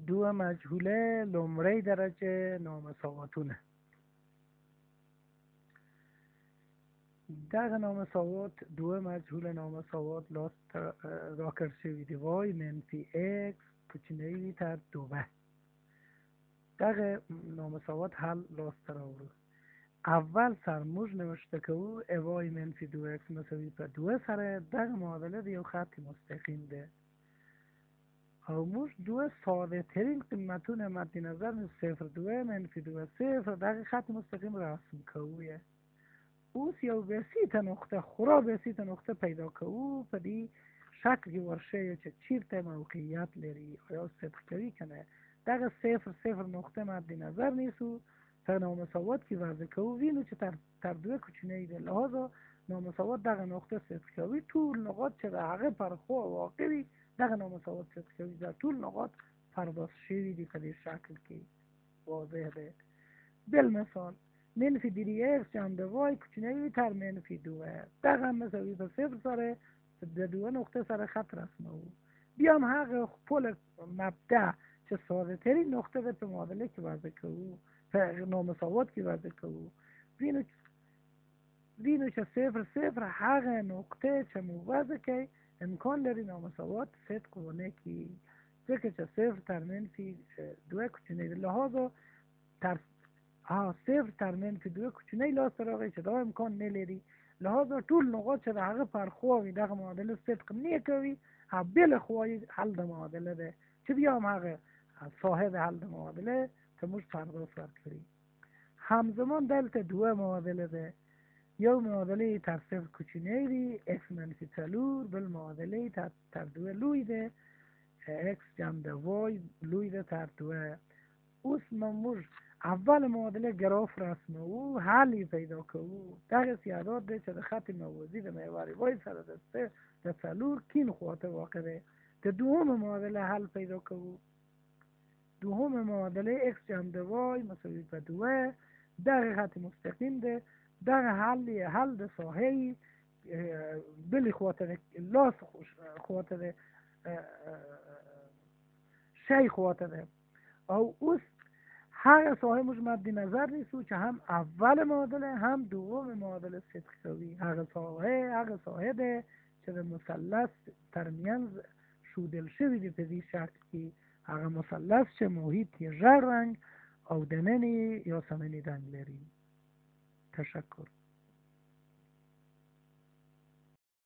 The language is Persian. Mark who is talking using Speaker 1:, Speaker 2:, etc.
Speaker 1: دو مجهوله لمره درجه نامساواتونه. دغه نامساوات دو مجهول نامساوات لاست راکر شوی دی وای منفی اکس کوچنی تر دو به. دغه نامساوات حل لاست را ورو. اول سرموج نوشته که او وای منفی دو اکس مساوی به دو سره دغه معادله دیو خط مستقیم ده. او موش دو ساده ترین قیمتون مد نظر صفر دو منفی دو صفر دغه خط مستقیم رسم که اویه. اوس یو بسیط نقطه خورا بسیط نقطه پیدا که او په دې شکل ورشه چې چیرته موقعیت لري یا صدق کوي کنه دغه صفر صفر نقطه مد نظر نیسو تا نامساوات که وضع که او وینو چې تر دوه کوچنی ده لحاظا نامساوات دغه نقطه صدق کوي ټول نقاط چې د هغه پر خوا واقع وي دغه نامساوات صدق کوي در ټول نقاط پرداز شوي دي په دې شکل کې واضح ده. بالمثال منفی دیری اکس جمع وای کوچنی تر منفی دوه دغه مساوی به صفر سره در دوه نقطه سره خط رسمه او بیام هغه پل مبدع چه ساده ترین نقطه ده به معادله که وضع که او به نامساوات که وضع که او وینو چه صفر صفر هغه نقطه چه مو وضع که امکان لري نامساوات صدق ونه کی ځکه چې صفر تر منفی دوه کوچنی ده لحاظا صفر تر منفی دوه کوچنی لاس راغی چې دا امکان نه لري لحاظا ټول نقاط چې د هغه پر خوا وي دغه معادله صدق نه کوي او بل خوای حل د معادله ده چې بیا هم هغه صاحب حل د معادله ته موږ پرداز ورکړي. همزمان دلته دوه معادله ده یو معادله تر صفر کوچنی دی اکس منفی څلور بل معادله تر دوه لوی ده اکس جمع د وای لوی ده تر دوه. اوس موږ اول معادله گراف رسمه او حلی پیدا که او دغه سیادات ده چې د خط موازی د محور وای سره د څلور کین خواته واقع ده. د دوم معادله حل پیدا که او دوم معادله اکس جمع د وای مساوی به دوه دغه خط مستقیم ده دغه حل د ساحه بلی خواته لاس خواته ده شی خواته ده او اوس هر ساحه موږ مد نظر نیسو چې هم اول معادله هم دوم معادله صدق کوي هغه ساحه ده چې د مثلث ترمنځ ښودل شوي دي په دې شکل کې هغه مثلث چې محیط یې ژړ رنګ او دننه یاسمني رنګ لري. تشکر.